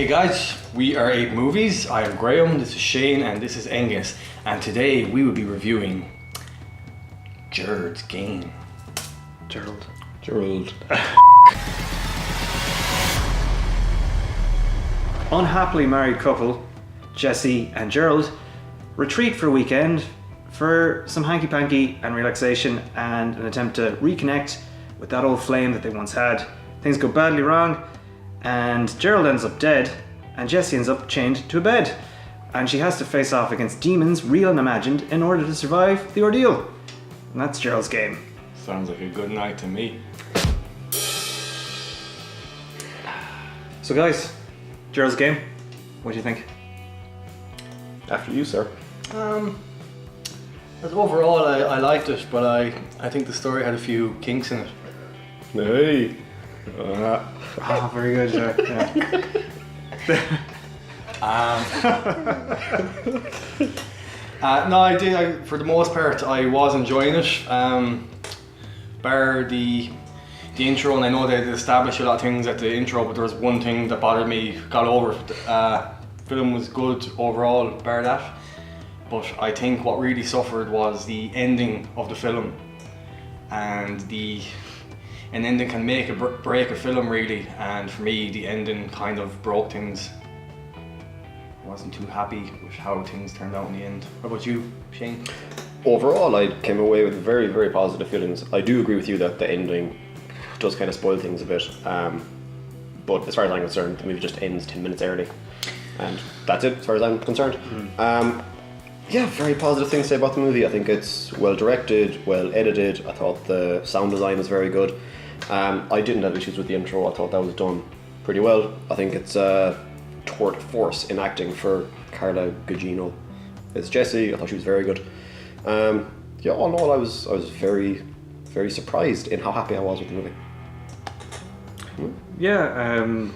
Hey guys, we are APE Movies. I am Graham, this is Shane, and this is Aonghus. And today we will be reviewing Gerald's Game. Gerald. Unhappily married couple, Jesse and Gerald, retreat for a weekend for some hanky-panky and relaxation and an attempt to reconnect with that old flame that they once had. Things go badly wrong, and Gerald ends up dead, and Jesse ends up chained to a bed. And she has to face off against demons, real and imagined, in order to survive the ordeal. And that's Gerald's Game. Sounds like a good night to me. So guys, Gerald's Game, what do you think? After you, sir. As overall, I liked it, but I think the story had a few kinks in it. Hey. Oh, very good, yeah. No, I did. For the most part, I was enjoying it. Bar the intro, and I know they established a lot of things at the intro, but there was one thing that bothered me. Got over it. Film was good overall, bar that. But I think what really suffered was the ending of the film, and an ending can make or break a film really. And for me, the ending kind of broke things. I wasn't too happy with how things turned out in the end. What about you, Shane? Overall, I came away with very, very positive feelings. I do agree with you that the ending does kind of spoil things a bit. But as far as I'm concerned, the movie just ends 10 minutes early. And that's it, as far as I'm concerned. Yeah, very positive things to say about the movie. I think it's well directed, well edited. I thought the sound design was very good. I didn't have issues with the intro. I thought that was done pretty well. I think it's tour de force in acting for Carla Gugino as Jessie. I thought she was very good. Yeah, all in all, I was very, very surprised in how happy I was with the movie. Yeah,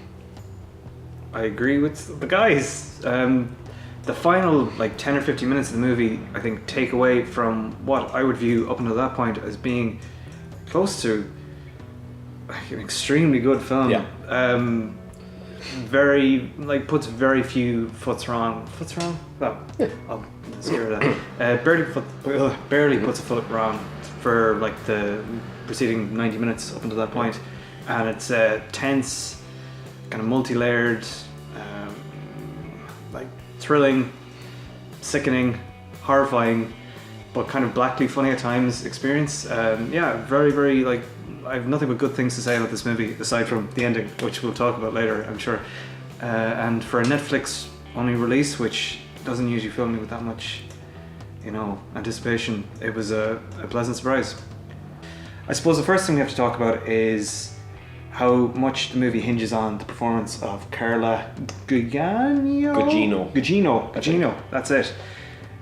I agree with the guys. The final 10 or 15 minutes of the movie, I think, take away from what I would view up until that point as being close to an extremely good film. Yeah. Very, puts very few foots wrong. Foots wrong? Well, I'll scare that. Barely puts a foot wrong for the preceding 90 minutes up until that point. And it's tense, kind of multi-layered, thrilling, sickening, horrifying, but kind of blackly funny at times experience. Yeah, very, very, I have nothing but good things to say about this movie, aside from the ending, which we'll talk about later, I'm sure. And for a Netflix only release, which doesn't usually fill me with that much, anticipation, it was a pleasant surprise. I suppose the first thing we have to talk about is how much the movie hinges on the performance of Carla Gugino, that's it.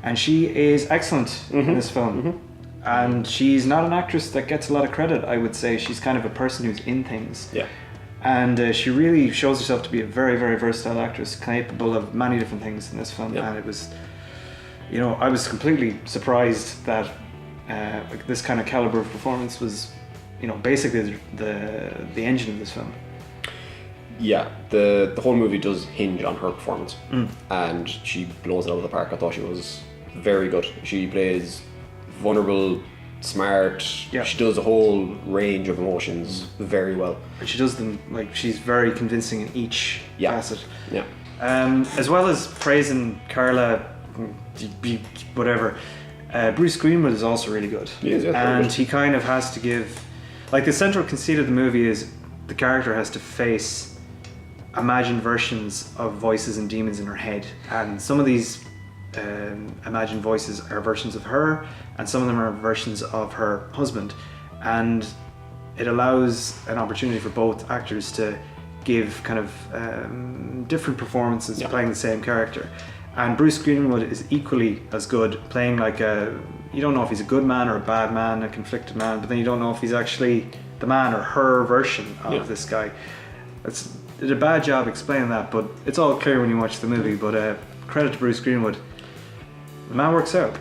And she is excellent in this film. And she's not an actress that gets a lot of credit, I would say. She's kind of a person who's in things. Yeah. And she really shows herself to be a very, very versatile actress, capable of many different things in this film. Yeah. And it was, I was completely surprised that this kind of caliber of performance was basically the engine of this film. Yeah, the whole movie does hinge on her performance, and she blows it out of the park. I thought she was very good. She plays vulnerable, smart. Yeah. She does a whole range of emotions very well. And she does them she's very convincing in each facet. Yeah. As well as praising Carla, whatever, Bruce Greenwood is also really good. Yes, and he kind of has to give. The central conceit of the movie is the character has to face imagined versions of voices and demons in her head, and some of these imagined voices are versions of her, and some of them are versions of her husband, and it allows an opportunity for both actors to give kind of different performances playing the same character. And Bruce Greenwood is equally as good playing you don't know if he's a good man or a bad man, a conflicted man, but then you don't know if he's actually the man or her version of this guy. Did a bad job explaining that, but it's all clear when you watch the movie. But credit to Bruce Greenwood. The man works out.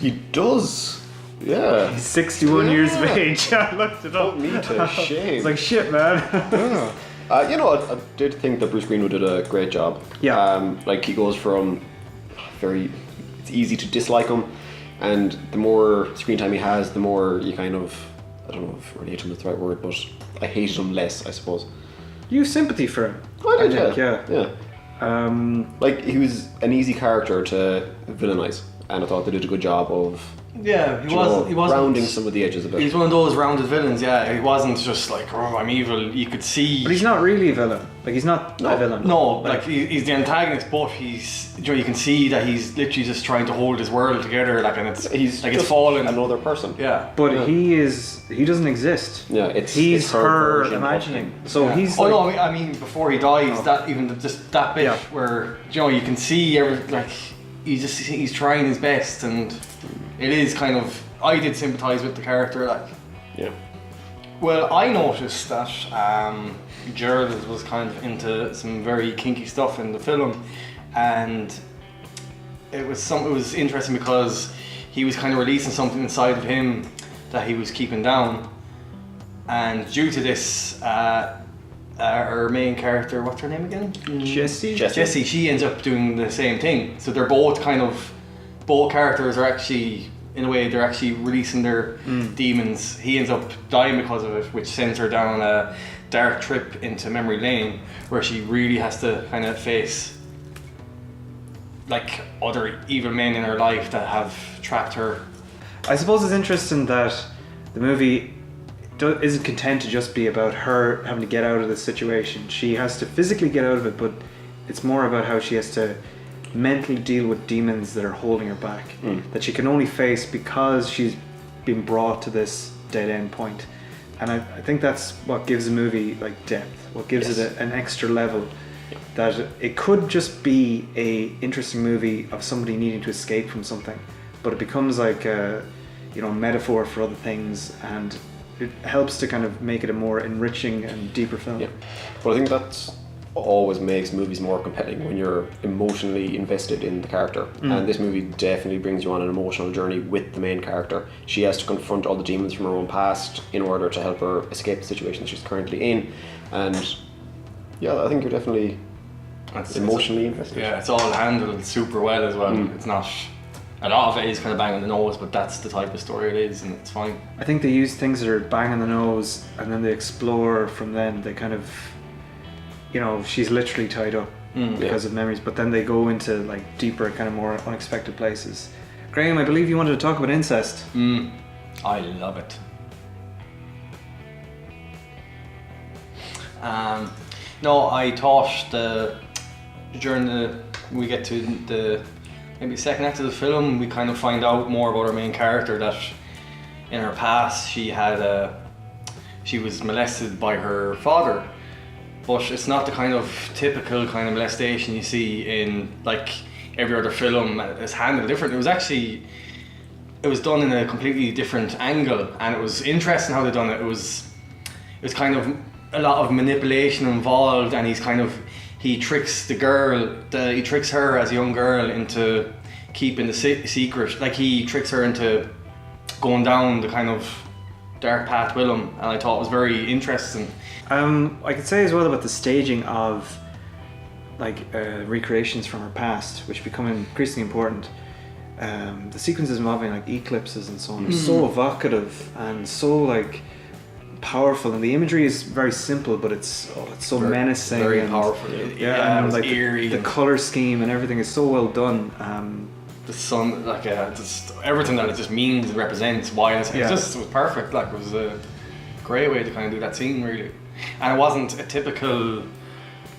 He does. Yeah. He's 61 years of age. I looked it up. Put me to shame. It's shit, man. I did think that Bruce Greenwood did a great job. Yeah. Like he goes from it's easy to dislike him, and the more screen time he has, the more you kind of, I don't know if relate him is the right word, but I hated him less, I suppose. You have sympathy for him. I did, think, yeah. Like he was an easy character to villainize, and I thought they did a good job of He wasn't rounding some of the edges a bit. He's one of those rounded villains. Yeah, he wasn't just like, oh, I'm evil. You could see. But he's not really a villain. Like he's not a villain. No, like he's the antagonist, but he's, you can see that he's literally just trying to hold his world together. Like, and he's like just it's fallen. another person. Yeah, but he doesn't exist. Yeah, he's it's her version imagining. So he's. Oh no, I mean before he dies, that even just that bit where you can see like he's trying his best, and it is kind of, I did sympathise with the character, like. Yeah. Well, I noticed that Gerald was kind of into some very kinky stuff in the film, and it was interesting because he was kind of releasing something inside of him that he was keeping down, and due to this, our main character, what's her name again? Jessie. She ends up doing the same thing. So they're both characters are actually, in a way, they're actually releasing their demons. He ends up dying because of it, which sends her down a dark trip into memory lane, where she really has to kind of face like other evil men in her life that have trapped her. I suppose it's interesting that the movie isn't content to just be about her having to get out of this situation. She has to physically get out of it, but it's more about how she has to mentally deal with demons that are holding her back, that she can only face because she's been brought to this dead end point. And I think that's what gives a movie like depth, what gives it an extra level, that it could just be a interesting movie of somebody needing to escape from something, but it becomes like a metaphor for other things, and it helps to kind of make it a more enriching and deeper film. Yeah, but I think that's always makes movies more compelling when you're emotionally invested in the character, and this movie definitely brings you on an emotional journey with the main character. She has to confront all the demons from her own past in order to help her escape the situation she's currently in, and I think you're definitely emotionally invested. Yeah, it's all handled super well as well. It's not, a lot of it is kind of bang on the nose, but that's the type of story it is, and it's fine. I think they use things that are bang on the nose, and then they explore from then. They kind of, she's literally tied up because of memories, but then they go into like deeper, kind of more unexpected places. Graham, I believe you wanted to talk about incest. I love it. No, I thought during we get to the maybe second act of the film, we kind of find out more about our main character, that in her past she was molested by her father, but it's not the kind of typical kind of molestation you see in like every other film. It's handled different. It was done in a completely different angle, and it was interesting how they done it. It was kind of a lot of manipulation involved, and he tricks the girl, he tricks her as a young girl into keeping the secret. Like he tricks her into going down the kind of dark path with him, and I thought it was very interesting. I could say as well about the staging of recreations from her past, which become increasingly important. The sequences involving like eclipses and so on are so evocative and so powerful, and the imagery is very simple, but it's so menacing, very and powerful. and it's eerie. The color scheme and everything is so well done. The sun, just everything that it just means and represents. Why it was perfect. It was a great way to kind of do that scene, really. And it wasn't a typical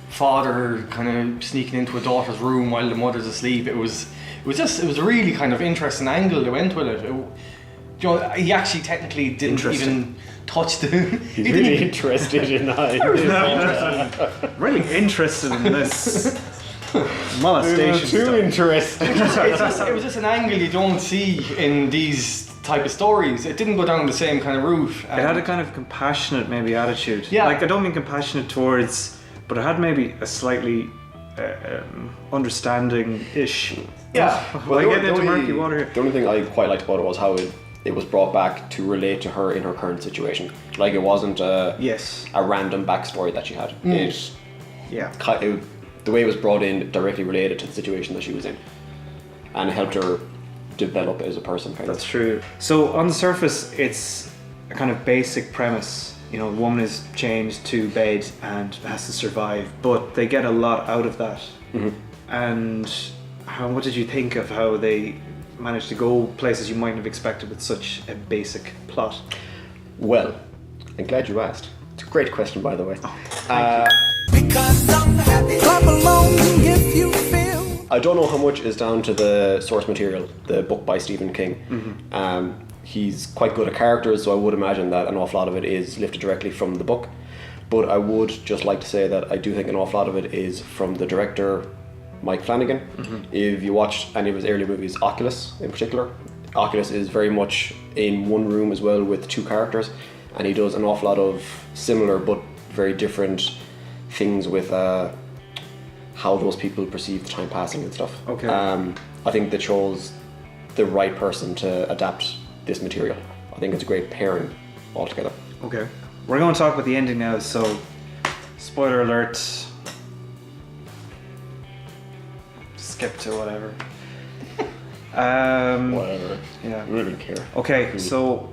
father kind of sneaking into a daughter's room while the mother's asleep. It was a really kind of interesting angle they went with it. He actually technically didn't even touch the. He's really interested in that. Really interested in this molestation. Too interested. It was just an angle you don't see in these type of stories. It didn't go down the same kind of route. It had a kind of compassionate maybe attitude. Yeah. I don't mean compassionate towards, but it had maybe a slightly understanding-ish. Yeah. Well, getting into murky water here. The only thing I quite liked about it was how it was brought back to relate to her in her current situation. Like, it wasn't a random backstory that she had. The way it was brought in directly related to the situation that she was in, and it helped her develop as a person. That's true. So on the surface, it's a kind of basic premise. You know, the woman is chained to bed and has to survive, but they get a lot out of that. Mm-hmm. And what did you think of how they managed to go places you mightn't have expected with such a basic plot? Well, I'm glad you asked. It's a great question, by the way. Thank you. Because I'm happy. Clap along if you feel. I don't know how much is down to the source material, the book by Stephen King. Mm-hmm. He's quite good at characters, so I would imagine that an awful lot of it is lifted directly from the book. But I would just like to say that I do think an awful lot of it is from the director, Mike Flannagan. Mm-hmm. If you watch any of his early movies, Oculus in particular, Oculus is very much in one room as well with two characters, and he does an awful lot of similar but very different things with how those people perceive the time passing and stuff. Okay. I think they chose the right person to adapt this material. I think it's a great pairing altogether. Okay. We're going to talk about the ending now, so spoiler alert. Skip to whatever. Whatever. Yeah. I really don't care. Okay, so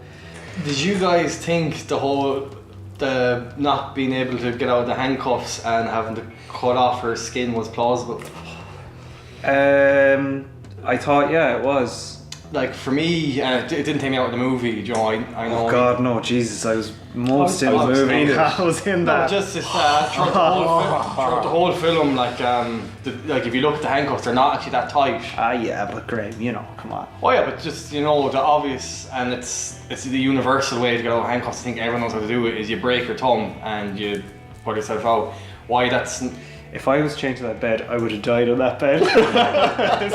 Did you guys think the not being able to get out of the handcuffs and having to cut off her skin was plausible? I thought, yeah, it was. Like, for me, it didn't take me out of the movie, you know, I know. Oh God, no, Jesus, I was most in I the was movie. in it. I was in that. No, just throughout the whole film, like if you look at the handcuffs, they're not actually that tight. Yeah, but Graham, you know, come on. Oh yeah, but just, you know, the obvious, and it's the universal way to get out of handcuffs. I think everyone knows how to do it. Is you break your thumb and you put yourself out. Why that's? If I was chained to that bed, I would have died on that bed. I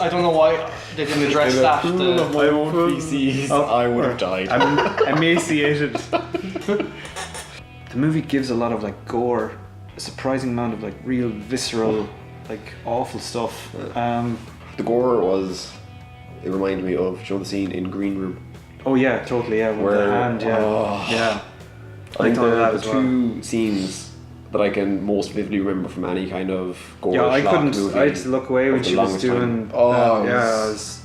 don't know why they didn't address that. Pool of my own feces, I would have died. I'm emaciated. The movie gives a lot of like gore, a surprising amount of like real visceral, like awful stuff. The gore it reminded me of, you know, the scene in Greenwood. Oh yeah, totally, yeah, with the hand, yeah. Yeah. I think thought of that the as well. two scenes that I can most vividly remember from any kind of gore Yeah, I schlock couldn't. movie I had to look away when of the she was longest doing. time. Oh, yeah, it was.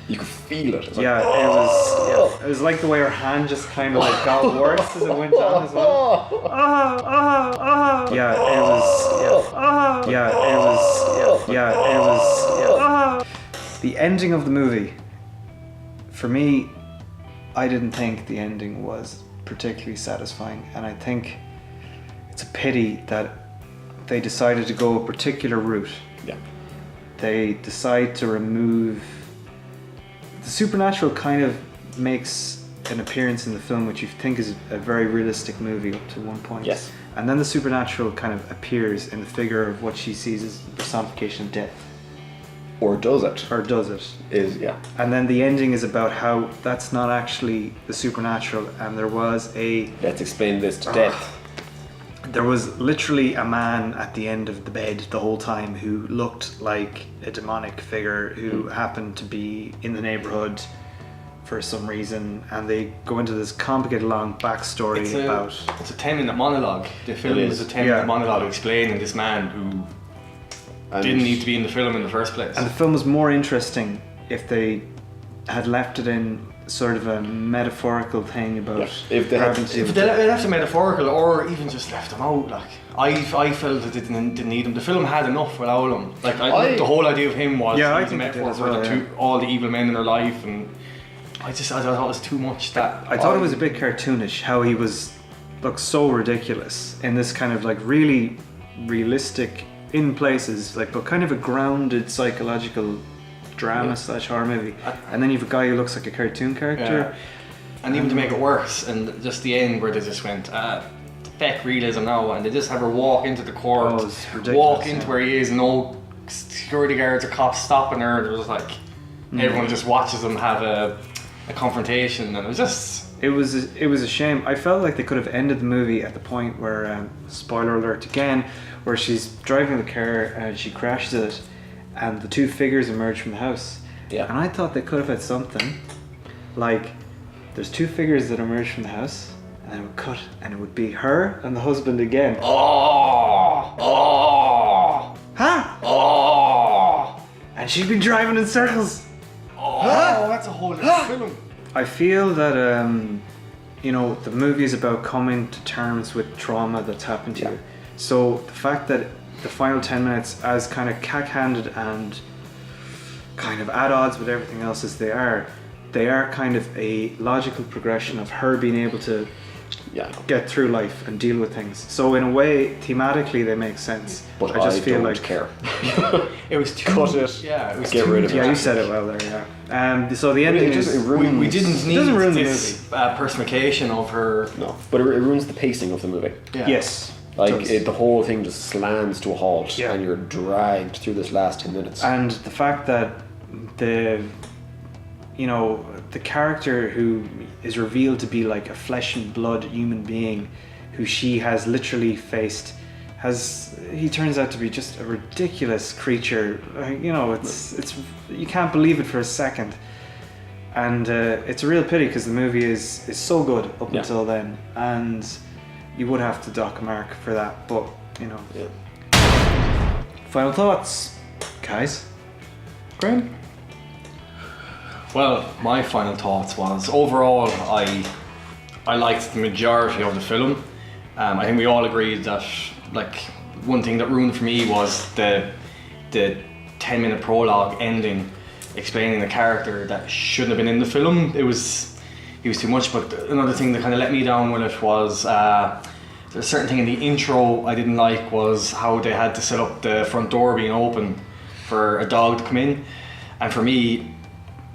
You could feel it. It was Yeah, like, it was. Yeah, it was like the way her hand just kind of like got worse as it went on as well. Yeah, it was. Yeah, it was. Yeah, it was. The ending of the movie, for me, I didn't think the ending was particularly satisfying, and I think it's a pity that they decided to go a particular route. Yeah. They decide to remove the supernatural. Kind of makes an appearance in the film, which you think is a very realistic movie up to one point. Yes. And then the supernatural kind of appears in the figure of what she sees as the personification of death. Or does it? Or does it? Yeah. And then the ending is about how that's not actually the supernatural, and there was a... Let's explain this to death. There was literally a man at the end of the bed the whole time who looked like a demonic figure who happened to be in the neighborhood for some reason, and they go into this complicated long backstory about... It's a 10-minute monologue. The film is a 10-minute monologue explaining this man who didn't need to be in the film in the first place. And the film was more interesting if they had left it in sort of a metaphorical thing about if they had left it metaphorical, or even just left them out. Like I felt that they didn't need him. The film had enough without him. Like the whole idea of him was I he was a think metaphor for all the evil men in their life, and I thought it was too much. I thought it was a bit cartoonish how he looked so ridiculous in this kind of like really realistic in places, like, but kind of a grounded psychological drama / horror movie, and then you've a guy who looks like a cartoon character. And even to make it worse, and just the end where they just went feck realism now, and they just have her walk into the court, walk into where he is, and no security guards or cops stopping her. There was like everyone just watches them have a confrontation, and it was just... It was a shame. I felt like they could have ended the movie at the point where, spoiler alert again, where she's driving the car and she crashes it, and the two figures emerge from the house, Yeah. And I thought they could have had something like there's two figures that emerge from the house, and it would cut, and it would be her and the husband again. Oh! Huh? And she'd been driving in circles. That's a whole different film. I feel that the movie is about coming to terms with trauma that's happened to you. So the fact that the final 10 minutes, as kind of cack-handed and kind of at odds with everything else as they are kind of a logical progression of her being able to get through life and deal with things. So in a way, thematically, they make sense. But I just feel don't like care. It was too... Cut it. Yeah, it was Get too rid of it. Yeah, you said it well there. Yeah. So the ending is we didn't need doesn't ruin the this personification of her. No, but it ruins the pacing of the movie. Yeah. yes. Like the whole thing just slams to a halt, Yeah. and you're dragged through this last 10 minutes. And the fact that the character who is revealed to be like a flesh and blood human being who she has literally faced he turns out to be just a ridiculous creature. It's you can't believe it for a second. And it's a real pity because the movie is so good up until then, and you would have to dock a mark for that, but Final thoughts, guys? Great. Well, my final thoughts was overall I liked the majority of the film. I think we all agreed that like one thing that ruined for me was the 10-minute prologue ending explaining the character that shouldn't have been in the film. It was too much. But another thing that kind of let me down with it was there's a certain thing in the intro I didn't like was how they had to set up the front door being open for a dog to come in. And for me,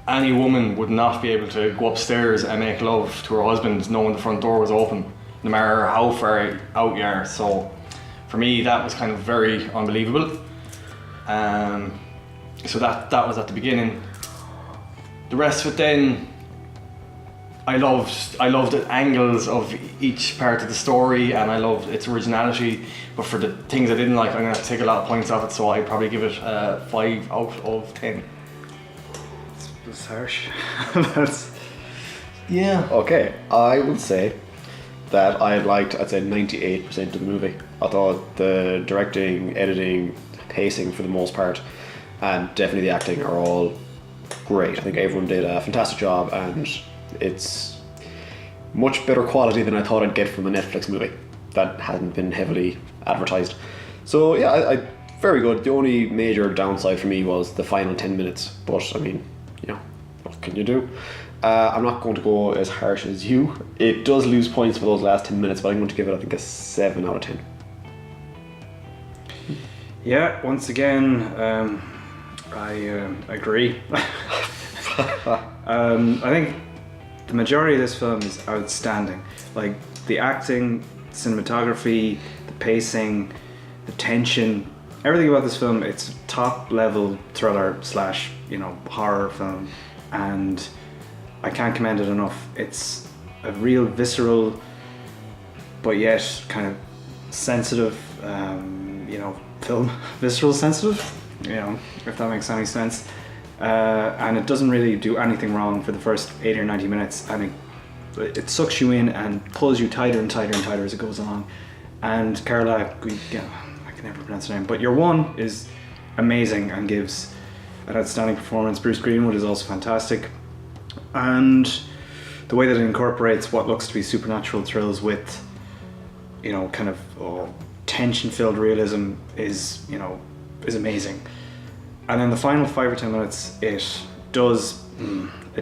any woman would not be able to go upstairs and make love to her husband knowing the front door was open, no matter how far out you are. So for me, that was kind of very unbelievable. So that was at the beginning. The rest of it then, I loved the angles of each part of the story, and I loved its originality. But for the things I didn't like, I'm gonna have to take a lot of points off it. So I'd probably give it 5 out of 10. That's harsh. Yeah. Okay, I would say that I'd say 98% of the movie. I thought the directing, editing, pacing for the most part, and definitely the acting are all great. I think everyone did a fantastic job, and it's much better quality than I thought I'd get from a Netflix movie that hadn't been heavily advertised. So yeah, I very good. The only major downside for me was the final 10 minutes, but I mean, what can you do? I'm not going to go as harsh as you. It does lose points for those last 10 minutes, but I'm going to give it, I think, a 7 out of 10. Yeah, once again, I agree. I think the majority of this film is outstanding. Like the acting, cinematography, the pacing, the tension, everything about this film, it's top level thriller / horror film, and I can't commend it enough. It's a real visceral but yet kind of sensitive film. Visceral sensitive, if that makes any sense. And it doesn't really do anything wrong for the first 80 or 90 minutes, and it sucks you in and pulls you tighter and tighter and tighter as it goes along. And Carla, I can never pronounce her name, but your one is amazing and gives an outstanding performance. Bruce Greenwood is also fantastic, and the way that it incorporates what looks to be supernatural thrills with kind of tension-filled realism is amazing. And in the final 5 or 10 minutes, it does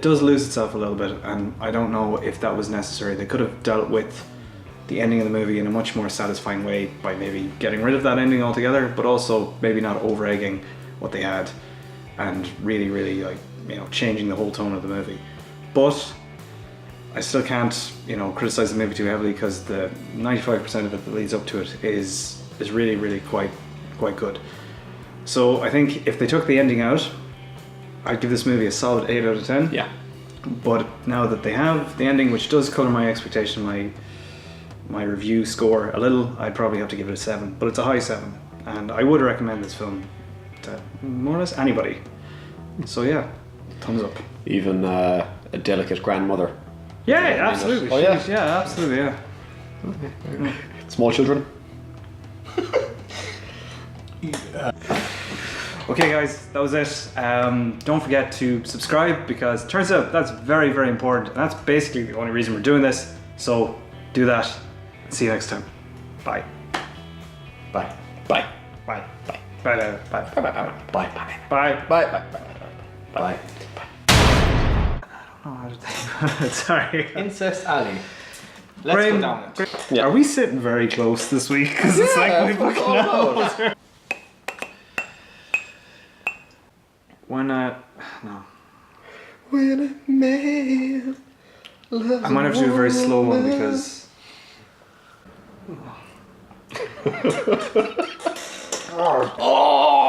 lose itself a little bit, and I don't know if that was necessary. They could have dealt with the ending of the movie in a much more satisfying way by maybe getting rid of that ending altogether, but also maybe not over-egging what they had and really, really changing the whole tone of the movie. But I still can't criticize the movie too heavily, because the 95% of it that leads up to it is really, really quite good. So I think if they took the ending out, I'd give this movie a solid 8 out of 10. Yeah. But now that they have the ending, which does colour my expectation, my review score a little, I'd probably have to give it a 7. But it's a high 7, and I would recommend this film to more or less anybody. So yeah. Thumbs up. Even a delicate grandmother. Yeah, absolutely. Oh, yeah? Yeah, absolutely, yeah. Small children. Okay, guys, that was it. Don't forget to subscribe because it turns out that's very, very important. And that's basically the only reason we're doing this. So do that. See you next time. Bye. Bye. Bye. Bye. Bye. Bye. Bye. Bye. Bye. Bye. Bye. Bye. Bye. Bye. Bye. Oh, how did they... Sorry. Incest Alley. Let's Graham, go down it. Yeah. Are we sitting very close this week? Because it's like we fucking know. When no. When a man loves I might have to do a very slow one because. Oh!